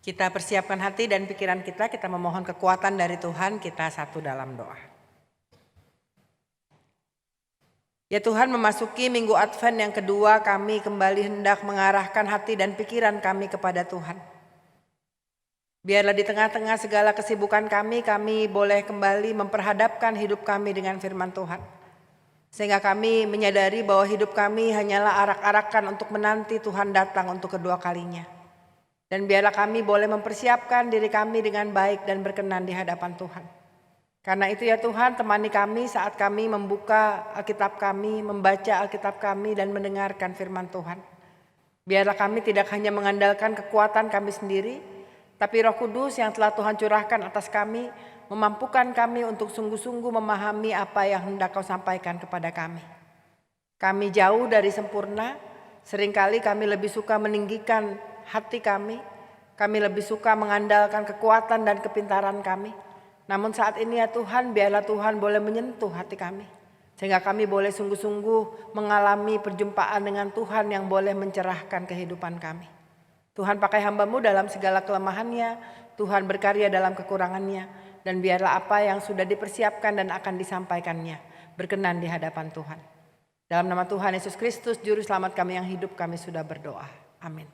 Kita persiapkan hati dan pikiran kita memohon kekuatan dari Tuhan, kita satu dalam doa. Ya Tuhan, memasuki minggu Advent yang kedua, kami kembali hendak mengarahkan hati dan pikiran kami kepada Tuhan. Biarlah di tengah-tengah segala kesibukan kami boleh kembali memperhadapkan hidup kami dengan firman Tuhan. Sehingga kami menyadari bahwa hidup kami hanyalah arak-arakan untuk menanti Tuhan datang untuk kedua kalinya. Dan biarlah kami boleh mempersiapkan diri kami dengan baik dan berkenan di hadapan Tuhan. Karena itu ya Tuhan, temani kami saat kami membuka Alkitab kami, membaca Alkitab kami dan mendengarkan firman Tuhan. Biarlah kami tidak hanya mengandalkan kekuatan kami sendiri, tapi Roh Kudus yang telah Tuhan curahkan atas kami, memampukan kami untuk sungguh-sungguh memahami apa yang hendak Kau sampaikan kepada kami. Kami jauh dari sempurna, seringkali kami lebih suka meninggikan hati kami lebih suka mengandalkan kekuatan dan kepintaran kami. Namun saat ini ya Tuhan, biarlah Tuhan boleh menyentuh hati kami. Sehingga kami boleh sungguh-sungguh mengalami perjumpaan dengan Tuhan yang boleh mencerahkan kehidupan kami. Tuhan pakai hamba-Mu dalam segala kelemahannya, Tuhan berkarya dalam kekurangannya, dan biarlah apa yang sudah dipersiapkan dan akan disampaikannya berkenan di hadapan Tuhan. Dalam nama Tuhan Yesus Kristus, Juru Selamat kami yang hidup, kami sudah berdoa. Amin.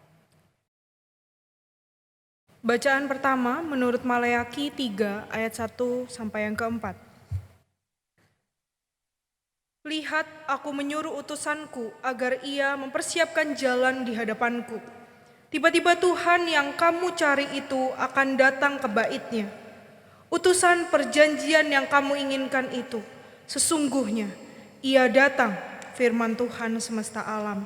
Bacaan pertama menurut Maleakhi 3 ayat 1 sampai yang keempat. Lihat, aku menyuruh utusanku agar ia mempersiapkan jalan di hadapanku. Tiba-tiba Tuhan yang kamu cari itu akan datang ke bait-Nya. Utusan perjanjian yang kamu inginkan itu, sesungguhnya ia datang, firman Tuhan semesta alam.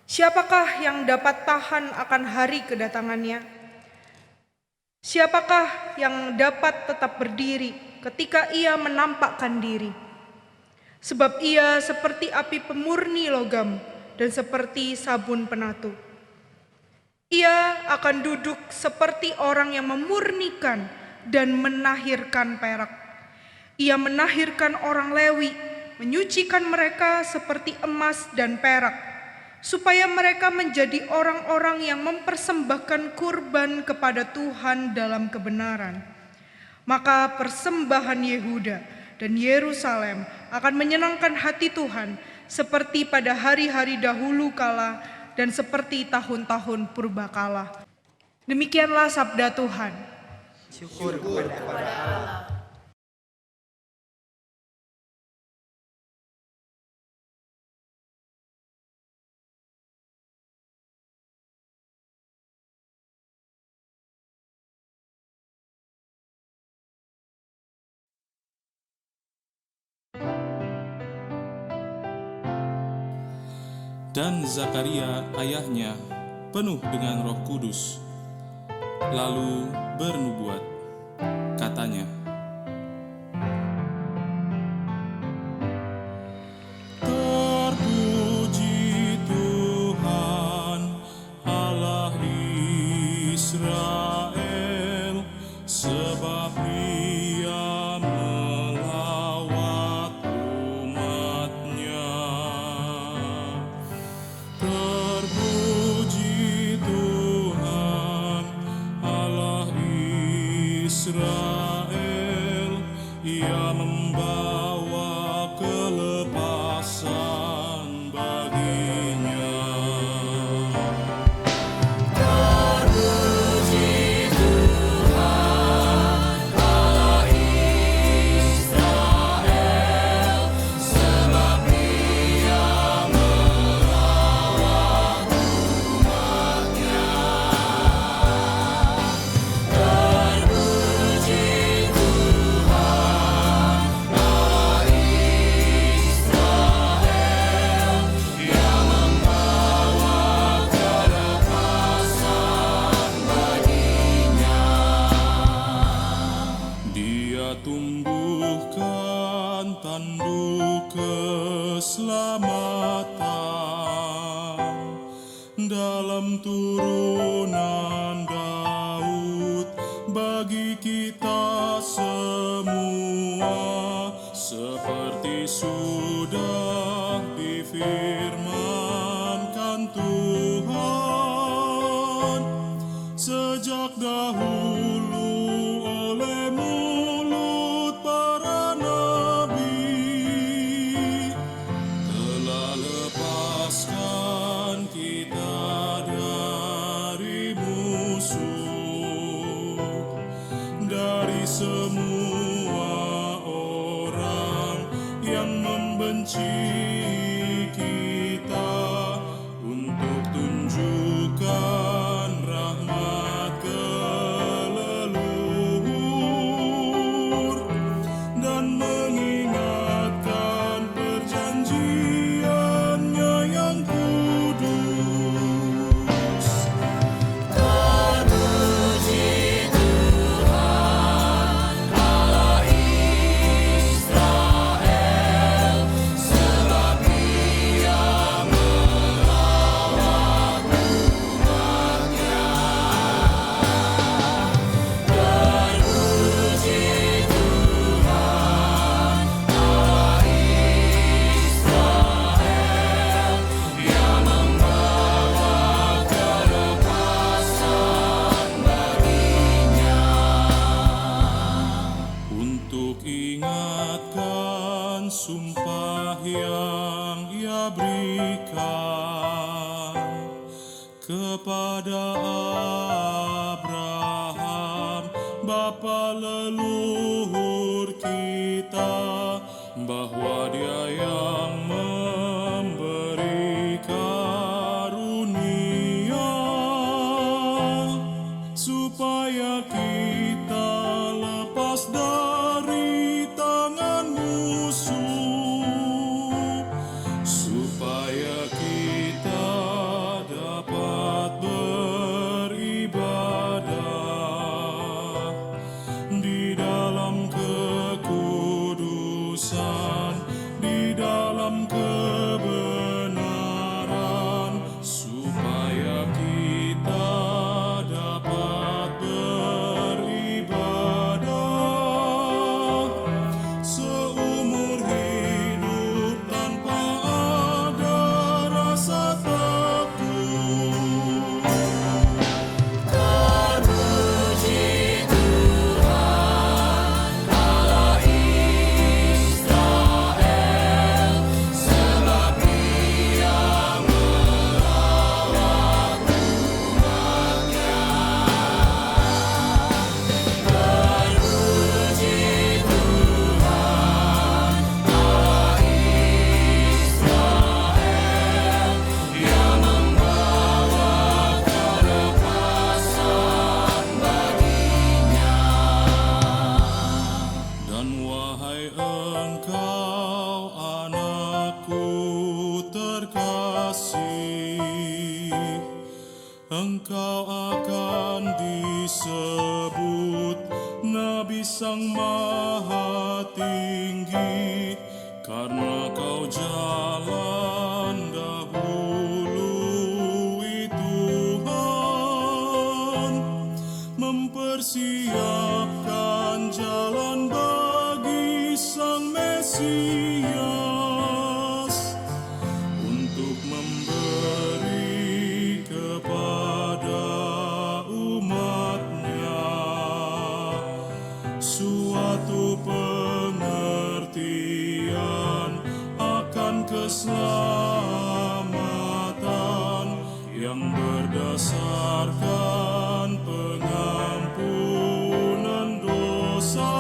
Siapakah yang dapat tahan akan hari kedatangannya? Siapakah yang dapat tetap berdiri ketika ia menampakkan diri? Sebab ia seperti api pemurni logam dan seperti sabun penatu. Ia akan duduk seperti orang yang memurnikan dan menahirkan perak. Ia menahirkan orang Lewi, menyucikan mereka seperti emas dan perak, supaya mereka menjadi orang-orang yang mempersembahkan kurban kepada Tuhan dalam kebenaran. Maka persembahan Yehuda dan Yerusalem akan menyenangkan hati Tuhan seperti pada hari-hari dahulu kala dan seperti tahun-tahun purbakala. Demikianlah sabda Tuhan. Syukur kepada Allah. Dan Zakaria ayahnya penuh dengan Roh Kudus, lalu bernubuat, katanya, terpuji Tuhan Allah Israel, sebab Ia melawat umat-Nya. Terpuji Tuhan Allah Israel, Ia membawa kelepasan baginya. Terpuji Tuhan Allah Israel, sebab Ia melawat umat-Nya. Terpuji Tuhan Allah Israel, Ia membawa kelepasan baginya. Dia tumbuhkan tanduk keselamatan dalam turunan Daud bagi kita semua, seperti sudah difirmankan Tuhan sejak kita untuk tunjukkan rahmat ke leluhur dan mengingatkan perjanjiannya yang kudus. Untuk ingatkan sumpah yang Ia berikan kepada Abraham, bapa leluhur kita, bahwa Dia yang memberi karunia supaya kita lepas dari tangan musuh, supaya kita dapat beribadah di dalam kekudusan, di dalam kebenaran, supaya kita dapat beribadah seumur hidup tanpa ada rasa takut. Dan wahai engkau anakku terkasih, engkau akan disebut Nabi Sang Maha Tinggi, karena kau jalan dahului Tuhan, mempersiapkan jalan bagi Sang Mesias, untuk memberi kepada umatnya suatu pengertian akan keselamatan yang berdasarkan pengampunan dosa,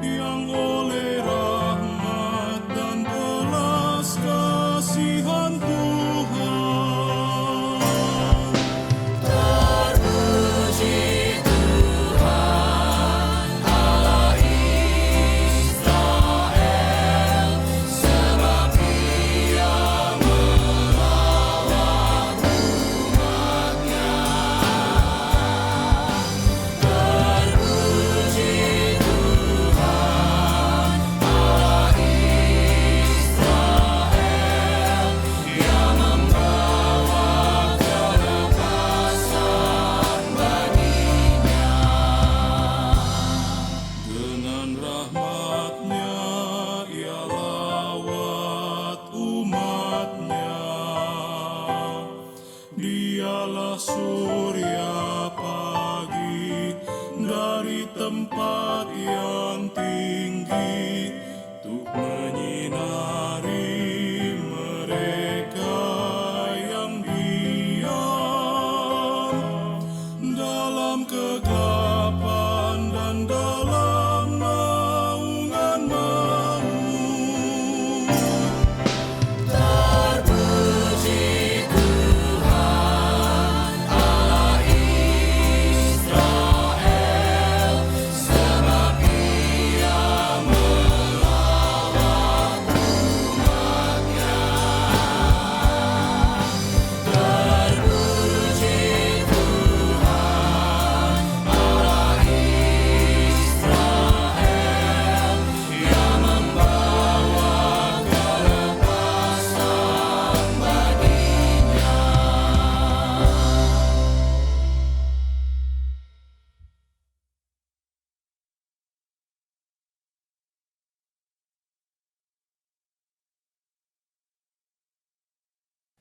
yang oleh rahmat dan belas kasihan Tuhan.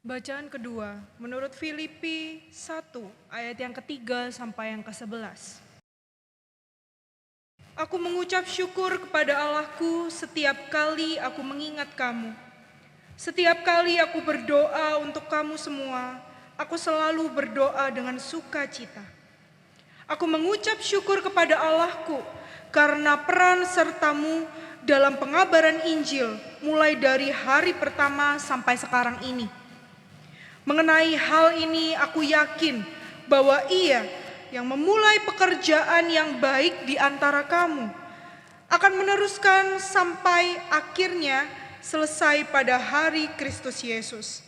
Bacaan kedua menurut Filipi 1 ayat yang ketiga sampai yang ke-11. Aku mengucap syukur kepada Allahku setiap kali aku mengingat kamu. Setiap kali aku berdoa untuk kamu semua, aku selalu berdoa dengan sukacita. Aku mengucap syukur kepada Allahku karena peran sertamu dalam pengabaran Injil mulai dari hari pertama sampai sekarang ini. Mengenai hal ini aku yakin bahwa Ia yang memulai pekerjaan yang baik di antara kamu akan meneruskan sampai akhirnya selesai pada hari Kristus Yesus.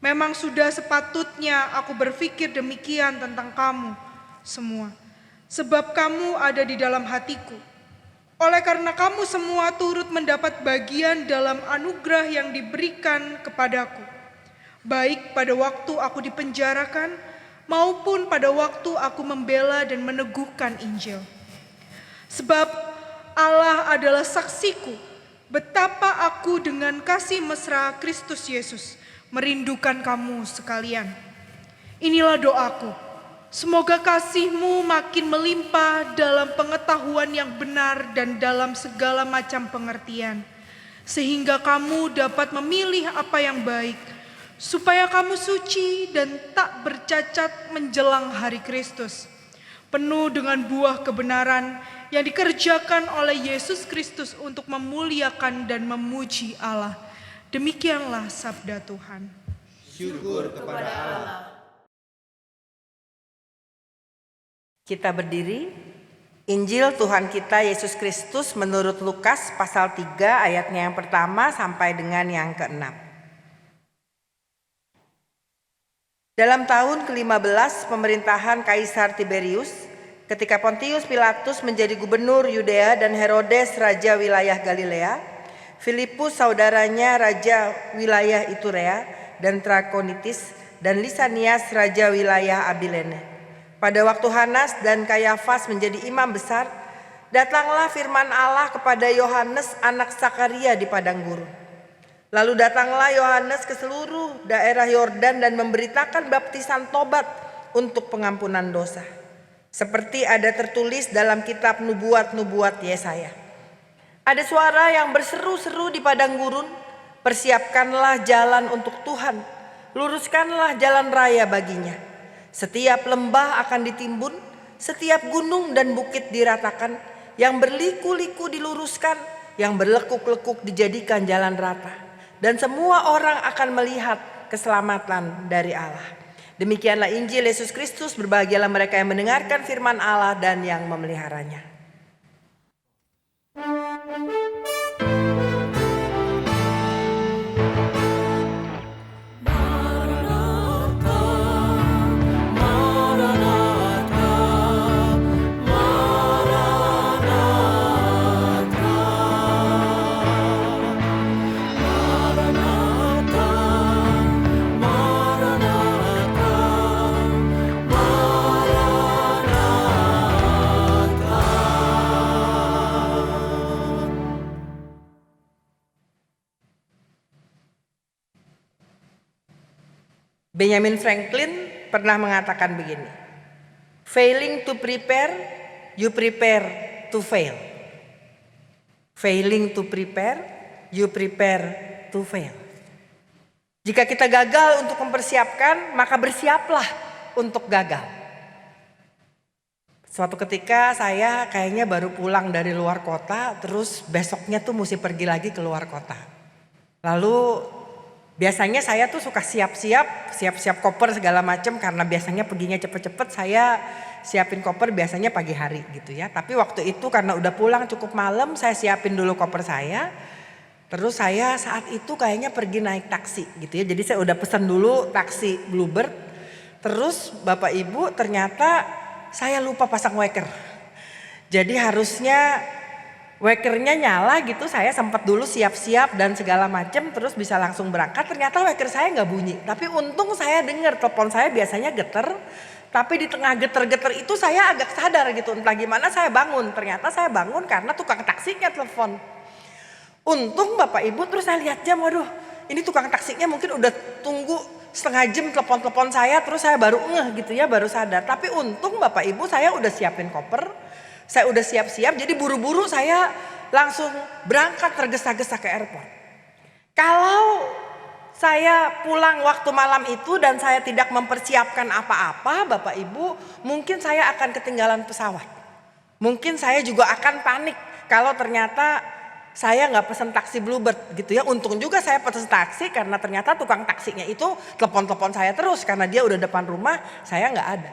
Memang sudah sepatutnya aku berpikir demikian tentang kamu semua, sebab kamu ada di dalam hatiku. Oleh karena kamu semua turut mendapat bagian dalam anugerah yang diberikan kepadaku, baik pada waktu aku dipenjarakan maupun pada waktu aku membela dan meneguhkan Injil. Sebab Allah adalah saksiku betapa aku dengan kasih mesra Kristus Yesus merindukan kamu sekalian. Inilah doaku, semoga kasihmu makin melimpah dalam pengetahuan yang benar dan dalam segala macam pengertian, sehingga kamu dapat memilih apa yang baik, supaya kamu suci dan tak bercacat menjelang hari Kristus, penuh dengan buah kebenaran yang dikerjakan oleh Yesus Kristus untuk memuliakan dan memuji Allah. Demikianlah sabda Tuhan. Syukur kepada Allah. Kita berdiri. Injil Tuhan kita Yesus Kristus menurut Lukas pasal 3 ayatnya yang pertama sampai dengan yang ke-6. Dalam tahun ke-15 pemerintahan Kaisar Tiberius, ketika Pontius Pilatus menjadi gubernur Yudea dan Herodes raja wilayah Galilea, Filipus saudaranya raja wilayah Iturea dan Trakonitis, dan Lisanias raja wilayah Abilene. Pada waktu Hanas dan Kayafas menjadi imam besar, datanglah firman Allah kepada Yohanes anak Sakaria di padang gurun. Lalu datanglah Yohanes ke seluruh daerah Yordan dan memberitakan baptisan tobat untuk pengampunan dosa, seperti ada tertulis dalam kitab nubuat-nubuat Yesaya. Ada suara yang berseru-seru di padang gurun, persiapkanlah jalan untuk Tuhan, luruskanlah jalan raya baginya. Setiap lembah akan ditimbun, setiap gunung dan bukit diratakan, yang berliku-liku diluruskan, yang berlekuk-lekuk dijadikan jalan rata. Dan semua orang akan melihat keselamatan dari Allah. Demikianlah Injil Yesus Kristus, berbahagialah mereka yang mendengarkan firman Allah dan yang memeliharanya. Benjamin Franklin pernah mengatakan begini, failing to prepare, you prepare to fail. Failing to prepare, you prepare to fail. Jika kita gagal untuk mempersiapkan, maka bersiaplah untuk gagal. Suatu ketika saya kayaknya baru pulang dari luar kota, terus besoknya tuh mesti pergi lagi ke luar kota. Lalu biasanya saya tuh suka siap-siap koper segala macam, karena biasanya perginya cepet-cepet, saya siapin koper biasanya pagi hari gitu ya. Tapi waktu itu karena udah pulang cukup malam, saya siapin dulu koper saya. Terus saya saat itu kayaknya pergi naik taksi gitu ya. Jadi saya udah pesan dulu taksi Bluebird. Terus Bapak Ibu ternyata saya lupa pasang waker. Jadi harusnya wakernya nyala gitu, saya sempat dulu siap-siap dan segala macam, terus bisa langsung berangkat. Ternyata waker saya nggak bunyi, tapi untung saya dengar telepon saya biasanya geter, tapi di tengah geter-geter itu saya agak sadar gitu, entah gimana saya bangun. Ternyata saya bangun karena tukang taksinya telepon. Untung Bapak Ibu, terus saya lihat jam, waduh ini tukang taksinya mungkin udah tunggu setengah jam telepon-telepon saya, terus saya baru ngeh gitu ya, baru sadar. Tapi untung Bapak Ibu saya udah siapin koper, saya udah siap-siap, jadi buru-buru saya langsung berangkat tergesa-gesa ke airport. Kalau saya pulang waktu malam itu dan saya tidak mempersiapkan apa-apa, Bapak Ibu, mungkin saya akan ketinggalan pesawat. Mungkin saya juga akan panik kalau ternyata saya nggak pesen taksi Bluebird gitu ya. Untung juga saya pesen taksi karena ternyata tukang taksinya itu telepon-telepon saya terus karena dia udah depan rumah, saya nggak ada.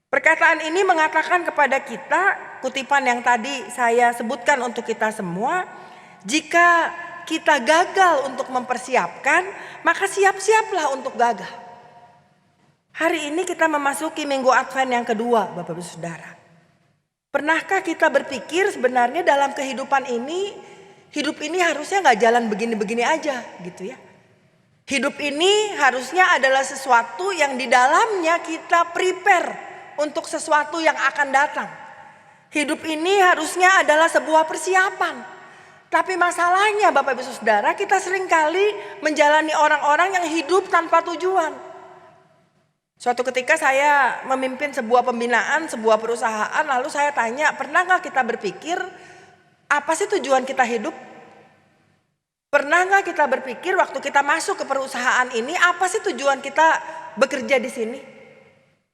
Perkataan ini mengatakan kepada kita, kutipan yang tadi saya sebutkan untuk kita semua, jika kita gagal untuk mempersiapkan, maka siap-siaplah untuk gagal. Hari ini kita memasuki Minggu Advent yang kedua, Bapak Ibu Saudara. Pernahkah kita berpikir sebenarnya dalam kehidupan ini, hidup ini harusnya gak jalan begini-begini aja gitu ya. Hidup ini harusnya adalah sesuatu yang di dalamnya kita prepare untuk sesuatu yang akan datang. Hidup ini harusnya adalah sebuah persiapan. Tapi masalahnya Bapak Ibu Saudara, kita seringkali menjalani orang-orang yang hidup tanpa tujuan. Suatu ketika saya memimpin sebuah pembinaan, sebuah perusahaan, lalu saya tanya, pernah gak kita berpikir apa sih tujuan kita hidup? Pernah gak kita berpikir waktu kita masuk ke perusahaan ini, apa sih tujuan kita bekerja di sini?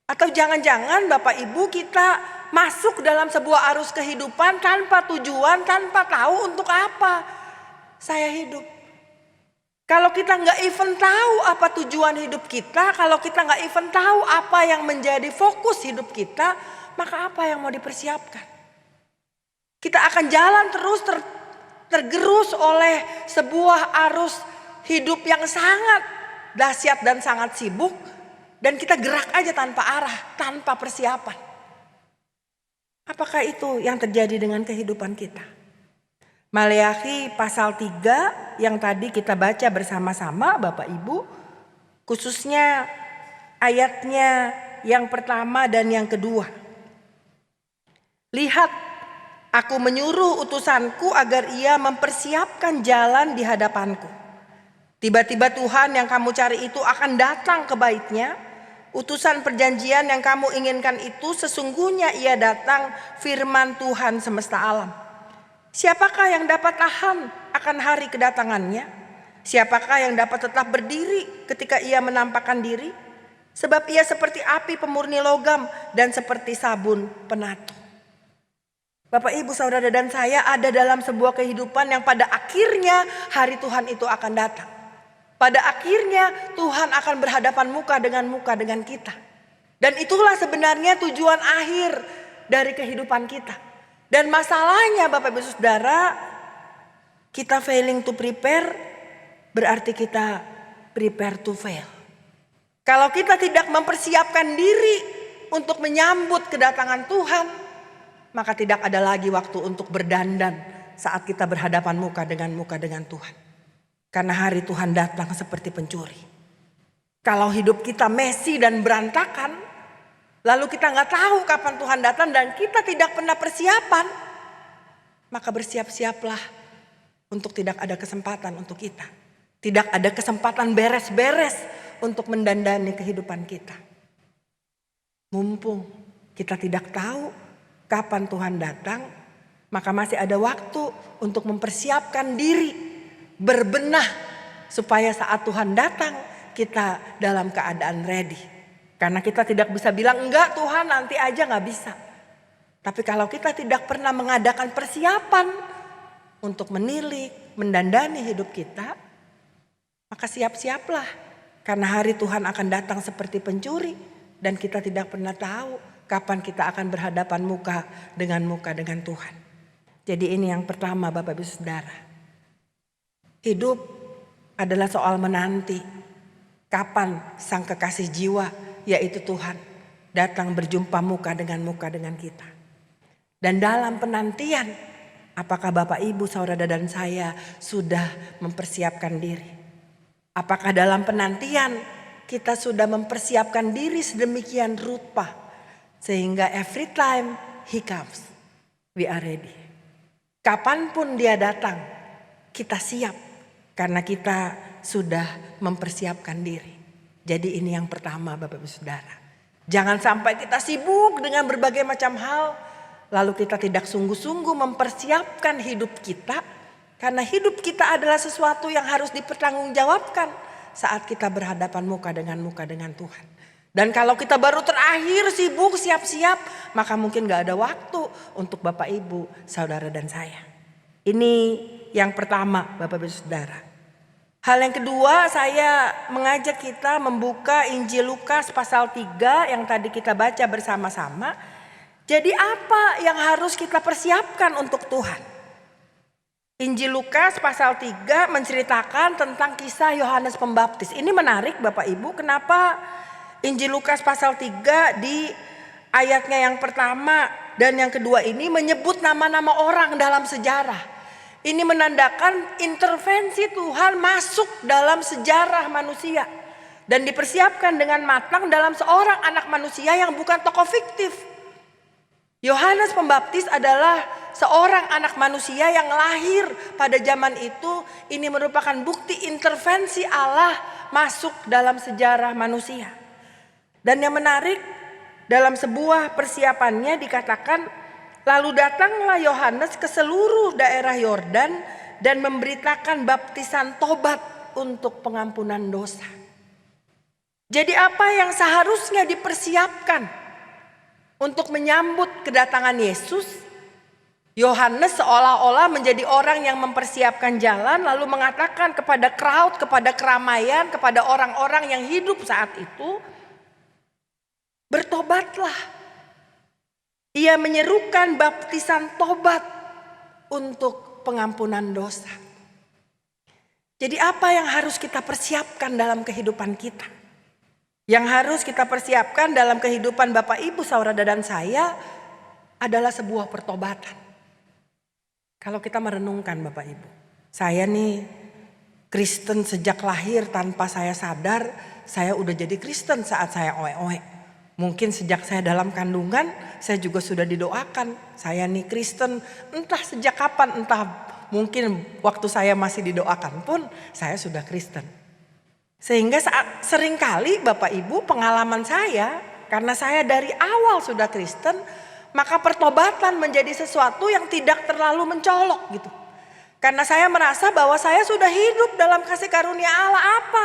Atau jangan-jangan Bapak Ibu kita masuk dalam sebuah arus kehidupan tanpa tujuan, tanpa tahu untuk apa saya hidup. Kalau kita nggak even tahu apa tujuan hidup kita, kalau kita nggak even tahu apa yang menjadi fokus hidup kita, maka apa yang mau dipersiapkan? Kita akan jalan terus tergerus oleh sebuah arus hidup yang sangat dahsyat dan sangat sibuk, dan kita gerak aja tanpa arah, tanpa persiapan. Apakah itu yang terjadi dengan kehidupan kita? Maleakhi pasal 3 yang tadi kita baca bersama-sama Bapak Ibu, khususnya ayatnya yang pertama dan yang kedua. Lihat, aku menyuruh utusanku agar ia mempersiapkan jalan di hadapanku. Tiba-tiba Tuhan yang kamu cari itu akan datang ke baitnya. Utusan perjanjian yang kamu inginkan itu sesungguhnya ia datang, firman Tuhan semesta alam. Siapakah yang dapat tahan akan hari kedatangannya? Siapakah yang dapat tetap berdiri ketika ia menampakkan diri? Sebab ia seperti api pemurni logam dan seperti sabun penatu. Bapak Ibu Saudara dan saya ada dalam sebuah kehidupan yang pada akhirnya hari Tuhan itu akan datang. Pada akhirnya Tuhan akan berhadapan muka dengan kita. Dan itulah sebenarnya tujuan akhir dari kehidupan kita. Dan masalahnya Bapak Ibu Saudara, kita failing to prepare berarti kita prepare to fail. Kalau kita tidak mempersiapkan diri untuk menyambut kedatangan Tuhan, maka tidak ada lagi waktu untuk berdandan saat kita berhadapan muka dengan Tuhan. Karena hari Tuhan datang seperti pencuri. Kalau hidup kita messy dan berantakan, lalu kita nggak tahu kapan Tuhan datang dan kita tidak pernah persiapan, maka bersiap-siaplah untuk tidak ada kesempatan untuk kita. Tidak ada kesempatan beres-beres untuk mendandani kehidupan kita. Mumpung kita tidak tahu kapan Tuhan datang, maka masih ada waktu untuk mempersiapkan diri, berbenah supaya saat Tuhan datang kita dalam keadaan ready. Karena kita tidak bisa bilang enggak Tuhan nanti aja, nggak bisa. Tapi kalau kita tidak pernah mengadakan persiapan untuk menilik, mendandani hidup kita, maka siap-siaplah. Karena hari Tuhan akan datang seperti pencuri dan kita tidak pernah tahu kapan kita akan berhadapan muka dengan Tuhan. Jadi ini yang pertama Bapak Ibu Saudara. Hidup adalah soal menanti kapan sang kekasih jiwa, yaitu Tuhan, datang berjumpa muka dengan kita. Dan dalam penantian, apakah Bapak Ibu Saudara dan saya sudah mempersiapkan diri? Apakah dalam penantian kita sudah mempersiapkan diri sedemikian rupa sehingga every time he comes we are ready. Kapanpun dia datang kita siap, karena kita sudah mempersiapkan diri. Jadi ini yang pertama Bapak Ibu Saudara. Jangan sampai kita sibuk dengan berbagai macam hal, lalu kita tidak sungguh-sungguh mempersiapkan hidup kita. Karena hidup kita adalah sesuatu yang harus dipertanggungjawabkan saat kita berhadapan muka dengan Tuhan. Dan kalau kita baru terakhir sibuk siap-siap, maka mungkin gak ada waktu untuk Bapak Ibu, Saudara dan saya. Ini yang pertama Bapak Ibu Saudara. Hal yang kedua, saya mengajak kita membuka Injil Lukas pasal 3 yang tadi kita baca bersama-sama. Jadi apa yang harus kita persiapkan untuk Tuhan? Injil Lukas pasal 3 menceritakan tentang kisah Yohanes Pembaptis. Ini menarik Bapak Ibu, kenapa Injil Lukas pasal 3 di ayatnya yang pertama dan yang kedua ini menyebut nama-nama orang dalam sejarah. Ini menandakan intervensi Tuhan masuk dalam sejarah manusia. Dan dipersiapkan dengan matang dalam seorang anak manusia yang bukan tokoh fiktif. Yohanes Pembaptis adalah seorang anak manusia yang lahir pada zaman itu. Ini merupakan bukti intervensi Allah masuk dalam sejarah manusia. Dan yang menarik, dalam sebuah persiapannya dikatakan, lalu datanglah Yohanes ke seluruh daerah Yordan dan memberitakan baptisan tobat untuk pengampunan dosa. Jadi apa yang seharusnya dipersiapkan untuk menyambut kedatangan Yesus? Yohanes seolah-olah menjadi orang yang mempersiapkan jalan, lalu mengatakan kepada crowd, kepada keramaian, kepada orang-orang yang hidup saat itu, bertobatlah. Ia menyerukan baptisan tobat untuk pengampunan dosa. Jadi apa yang harus kita persiapkan dalam kehidupan kita? Yang harus kita persiapkan dalam kehidupan Bapak Ibu, Saudara dan saya adalah sebuah pertobatan. Kalau kita merenungkan Bapak Ibu, saya nih Kristen sejak lahir tanpa saya sadar, saya udah jadi Kristen saat saya oe-oe. Mungkin sejak saya dalam kandungan, saya juga sudah didoakan. Saya nih Kristen, entah sejak kapan, entah mungkin waktu saya masih didoakan pun, saya sudah Kristen. Sehingga seringkali Bapak Ibu pengalaman saya, karena saya dari awal sudah Kristen, maka pertobatan menjadi sesuatu yang tidak terlalu mencolok gitu. Karena saya merasa bahwa saya sudah hidup dalam kasih karunia Allah. Apa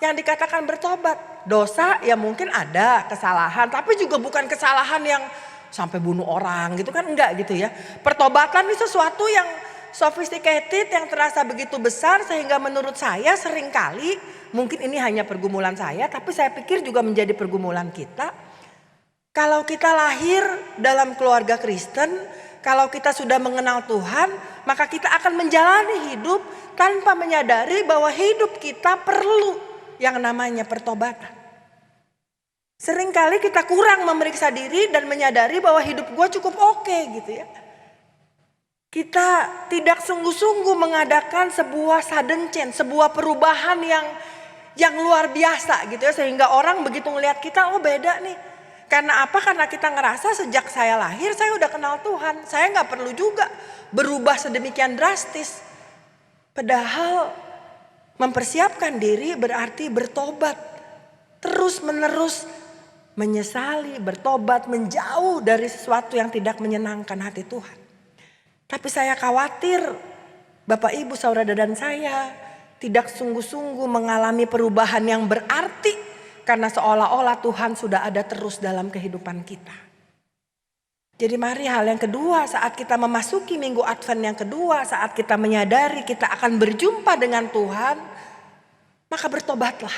yang dikatakan bertobat? Dosa ya mungkin ada kesalahan, tapi juga bukan kesalahan yang sampai bunuh orang gitu kan, enggak gitu ya. Pertobatan ini sesuatu yang sophisticated, yang terasa begitu besar sehingga menurut saya seringkali, mungkin ini hanya pergumulan saya, tapi saya pikir juga menjadi pergumulan kita. Kalau kita lahir dalam keluarga Kristen, kalau kita sudah mengenal Tuhan, maka kita akan menjalani hidup tanpa menyadari bahwa hidup kita perlu yang namanya pertobatan. Seringkali kita kurang memeriksa diri dan menyadari bahwa hidup gue cukup oke gitu ya. Kita tidak sungguh-sungguh mengadakan sebuah sudden change, sebuah perubahan yang luar biasa gitu ya. Sehingga orang begitu ngelihat kita, oh beda nih. Karena apa? Karena kita ngerasa sejak saya lahir saya udah kenal Tuhan. Saya gak perlu juga berubah sedemikian drastis. Padahal mempersiapkan diri berarti bertobat. Terus menerus menyesali, bertobat, menjauh dari sesuatu yang tidak menyenangkan hati Tuhan. Tapi saya khawatir Bapak Ibu Saudara dan saya tidak sungguh-sungguh mengalami perubahan yang berarti. Karena seolah-olah Tuhan sudah ada terus dalam kehidupan kita. Jadi mari hal yang kedua, saat kita memasuki minggu Advent yang kedua, saat kita menyadari kita akan berjumpa dengan Tuhan, maka bertobatlah.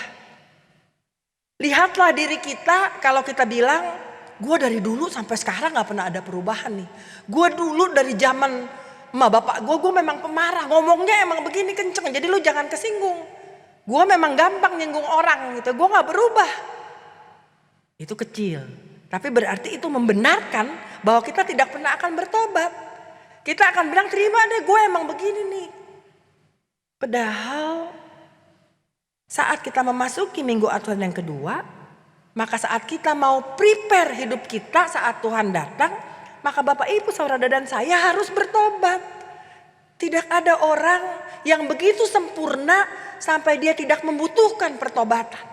Lihatlah diri kita, kalau kita bilang, gue dari dulu sampai sekarang gak pernah ada perubahan nih. Gue dulu dari zaman emak bapak gue memang pemarah, ngomongnya emang begini kenceng, jadi lu jangan kesinggung. Gue memang gampang nyinggung orang gitu, gue gak berubah. Itu kecil, tapi berarti itu membenarkan bahwa kita tidak pernah akan bertobat. Kita akan bilang terima deh gue emang begini nih. Padahal saat kita memasuki minggu Advent yang kedua, maka saat kita mau prepare hidup kita saat Tuhan datang, maka Bapak Ibu Saudara dan saya harus bertobat. Tidak ada orang yang begitu sempurna sampai dia tidak membutuhkan pertobatan.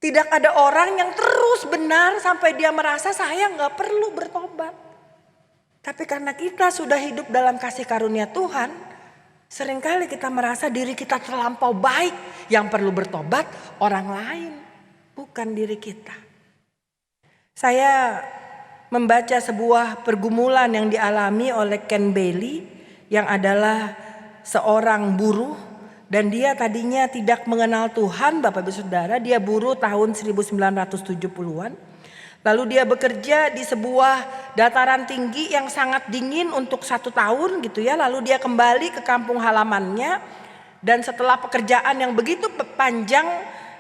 Tidak ada orang yang terus benar sampai dia merasa saya nggak perlu bertobat. Tapi karena kita sudah hidup dalam kasih karunia Tuhan, seringkali kita merasa diri kita terlampau baik. Yang perlu bertobat orang lain, bukan diri kita. Saya membaca sebuah pergumulan yang dialami oleh Ken Bailey yang adalah seorang buruh. Dan dia tadinya tidak mengenal Tuhan, Bapak Ibu Saudara. Dia buruh tahun 1970-an. Lalu dia bekerja di sebuah dataran tinggi yang sangat dingin untuk 1 tahun gitu ya. Lalu dia kembali ke kampung halamannya. Dan setelah pekerjaan yang begitu panjang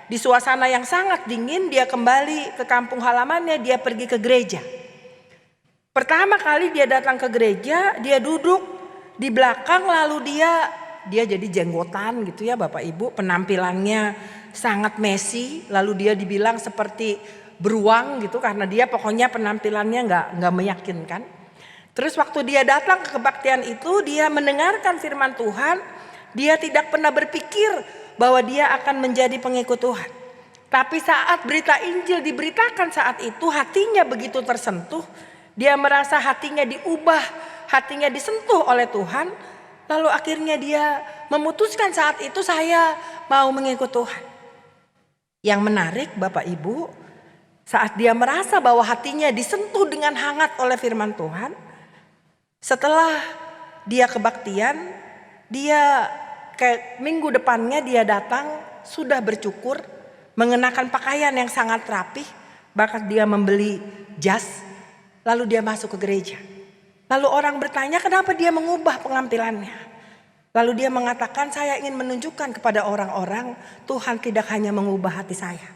di suasana yang sangat dingin, dia kembali ke kampung halamannya, dia pergi ke gereja. Pertama kali dia datang ke gereja, dia duduk di belakang lalu dia jadi jenggotan gitu ya Bapak Ibu, penampilannya sangat messy, lalu dia dibilang seperti beruang gitu karena dia pokoknya penampilannya nggak meyakinkan. Terus waktu dia datang ke kebaktian itu, dia mendengarkan firman Tuhan, dia tidak pernah berpikir bahwa dia akan menjadi pengikut Tuhan. Tapi saat berita Injil diberitakan saat itu, hatinya begitu tersentuh, dia merasa hatinya diubah, hatinya disentuh oleh Tuhan. Lalu akhirnya dia memutuskan saat itu saya mau mengikut Tuhan. Yang menarik Bapak Ibu, saat dia merasa bahwa hatinya disentuh dengan hangat oleh firman Tuhan, setelah dia kebaktian, dia kayak minggu depannya dia datang sudah bercukur, mengenakan pakaian yang sangat rapih, bahkan dia membeli jas, lalu dia masuk ke gereja. Lalu orang bertanya kenapa dia mengubah penampilannya. Lalu dia mengatakan saya ingin menunjukkan kepada orang-orang Tuhan tidak hanya mengubah hati saya.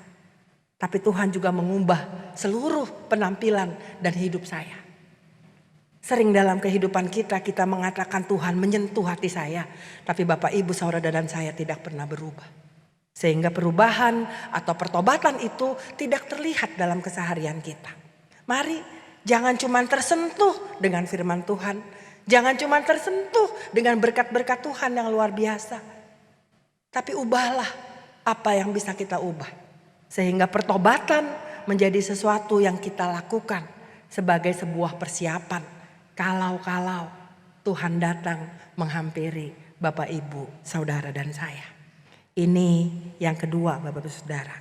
Tapi Tuhan juga mengubah seluruh penampilan dan hidup saya. Sering dalam kehidupan kita mengatakan Tuhan menyentuh hati saya. Tapi Bapak Ibu Saudara dan saya tidak pernah berubah. Sehingga perubahan atau pertobatan itu tidak terlihat dalam keseharian kita. Mari jangan cuma tersentuh dengan firman Tuhan. Jangan cuma tersentuh dengan berkat-berkat Tuhan yang luar biasa. Tapi ubahlah apa yang bisa kita ubah. Sehingga pertobatan menjadi sesuatu yang kita lakukan sebagai sebuah persiapan. Kalau Tuhan datang menghampiri Bapak Ibu, Saudara dan saya. Ini yang kedua Bapak Ibu Saudara.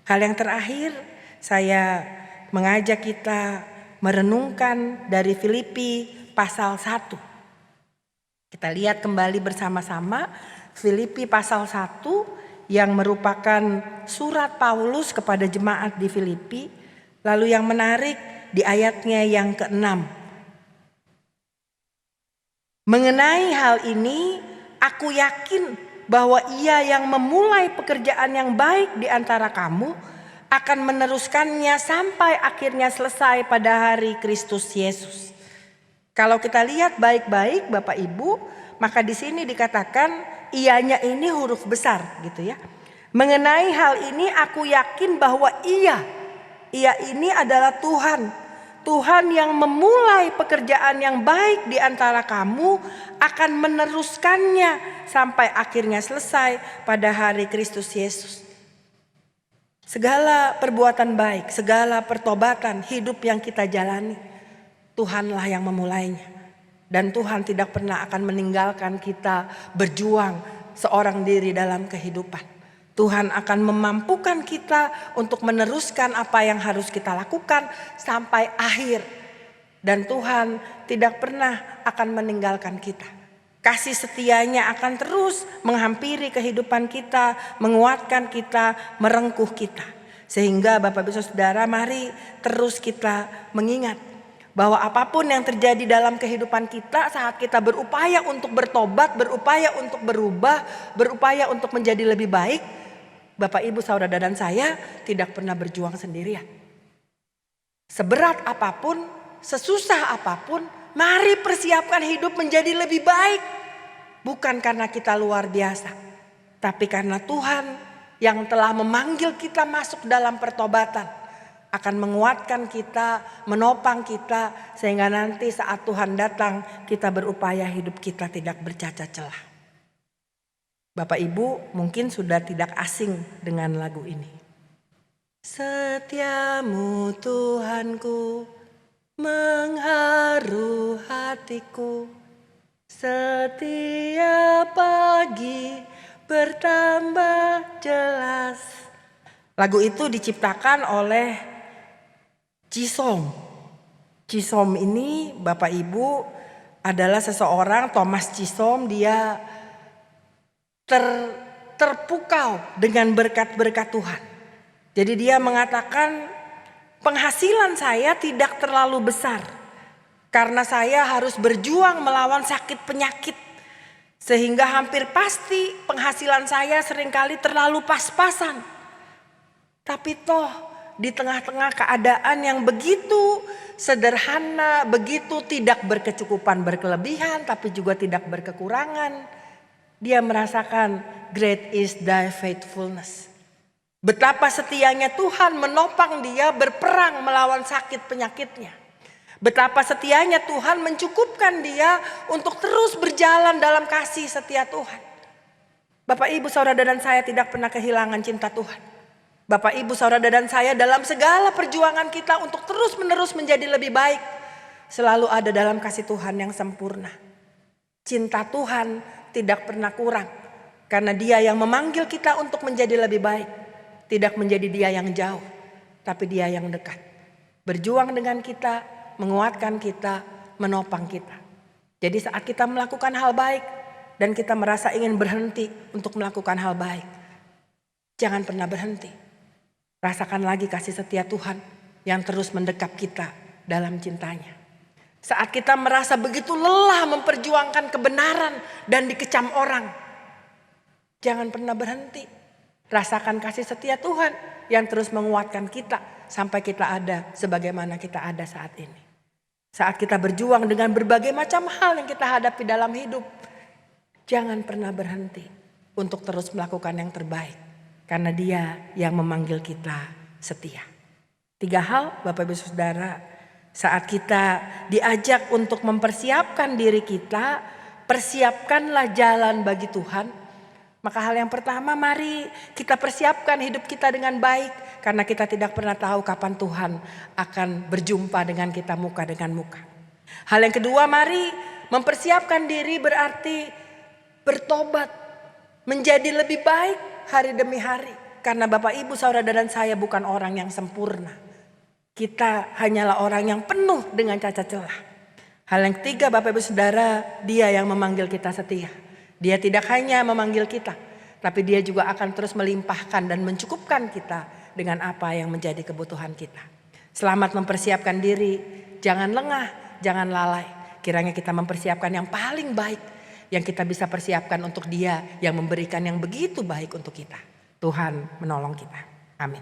Hal yang terakhir saya mengajak kita merenungkan dari Filipi pasal 1. Kita lihat kembali bersama-sama Filipi pasal 1 yang merupakan surat Paulus kepada jemaat di Filipi. Lalu yang menarik di ayatnya yang ke-6. Mengenai hal ini aku yakin bahwa ia yang memulai pekerjaan yang baik di antara kamu akan meneruskannya sampai akhirnya selesai pada hari Kristus Yesus. Kalau kita lihat baik-baik Bapak Ibu, maka di sini dikatakan ianya ini huruf besar gitu ya. Mengenai hal ini aku yakin bahwa ia ini adalah Tuhan. Tuhan yang memulai pekerjaan yang baik di antara kamu akan meneruskannya sampai akhirnya selesai pada hari Kristus Yesus. Segala perbuatan baik, segala pertobatan hidup yang kita jalani, Tuhanlah yang memulainya. Dan Tuhan tidak pernah akan meninggalkan kita berjuang seorang diri dalam kehidupan. Tuhan akan memampukan kita untuk meneruskan apa yang harus kita lakukan sampai akhir. Dan Tuhan tidak pernah akan meninggalkan kita. Kasih setianya akan terus menghampiri kehidupan kita, menguatkan kita, merengkuh kita. Sehingga Bapak Ibu Saudara, mari terus kita mengingat bahwa apapun yang terjadi dalam kehidupan kita saat kita berupaya untuk bertobat, berupaya untuk berubah, berupaya untuk menjadi lebih baik, Bapak Ibu Saudara dan saya tidak pernah berjuang sendirian. Seberat apapun, sesusah apapun, mari persiapkan hidup menjadi lebih baik. Bukan karena kita luar biasa, tapi karena Tuhan yang telah memanggil kita masuk dalam pertobatan akan menguatkan kita, menopang kita, sehingga nanti saat Tuhan datang kita berupaya hidup kita tidak bercacat celah. Bapak Ibu mungkin sudah tidak asing dengan lagu ini. Setiamu Tuhanku mengharu hatiku, setiap pagi bertambah jelas. Lagu itu diciptakan oleh Chisom. Chisom ini Bapak Ibu adalah seseorang, Thomas Chisom, dia terpukau dengan berkat-berkat Tuhan. Jadi dia mengatakan, penghasilan saya tidak terlalu besar karena saya harus berjuang melawan sakit penyakit. Sehingga hampir pasti penghasilan saya seringkali terlalu pas-pasan. Tapi toh di tengah-tengah keadaan yang begitu sederhana, begitu tidak berkecukupan berkelebihan, tapi juga tidak berkekurangan, dia merasakan great is thy faithfulness. Betapa setianya Tuhan menopang dia berperang melawan sakit penyakitnya. Betapa setianya Tuhan mencukupkan dia untuk terus berjalan dalam kasih setia Tuhan. Bapak, Ibu, Saudara dan saya tidak pernah kehilangan cinta Tuhan. Bapak, Ibu, Saudara dan saya dalam segala perjuangan kita untuk terus menerus menjadi lebih baik, selalu ada dalam kasih Tuhan yang sempurna. Cinta Tuhan tidak pernah kurang karena Dia yang memanggil kita untuk menjadi lebih baik. Tidak menjadi Dia yang jauh, tapi Dia yang dekat. Berjuang dengan kita, menguatkan kita, menopang kita. Jadi saat kita melakukan hal baik dan kita merasa ingin berhenti untuk melakukan hal baik, jangan pernah berhenti. Rasakan lagi kasih setia Tuhan yang terus mendekap kita dalam cintanya. Saat kita merasa begitu lelah memperjuangkan kebenaran dan dikecam orang, jangan pernah berhenti. Rasakan kasih setia Tuhan yang terus menguatkan kita sampai kita ada sebagaimana kita ada saat ini. Saat kita berjuang dengan berbagai macam hal yang kita hadapi dalam hidup, jangan pernah berhenti untuk terus melakukan yang terbaik. Karena Dia yang memanggil kita setia. 3 hal Bapak Ibu Saudara, saat kita diajak untuk mempersiapkan diri kita, persiapkanlah jalan bagi Tuhan. Maka hal yang pertama, mari kita persiapkan hidup kita dengan baik. Karena kita tidak pernah tahu kapan Tuhan akan berjumpa dengan kita muka dengan muka. Hal yang kedua, mari mempersiapkan diri berarti bertobat. Menjadi lebih baik hari demi hari. Karena Bapak, Ibu, Saudara dan saya bukan orang yang sempurna. Kita hanyalah orang yang penuh dengan cacat celah. Hal yang ketiga, Bapak Ibu Saudara, Dia yang memanggil kita setia. Dia tidak hanya memanggil kita, tapi Dia juga akan terus melimpahkan dan mencukupkan kita dengan apa yang menjadi kebutuhan kita. Selamat mempersiapkan diri, jangan lengah, jangan lalai. Kiranya kita mempersiapkan yang paling baik yang kita bisa persiapkan untuk Dia yang memberikan yang begitu baik untuk kita. Tuhan menolong kita. Amin.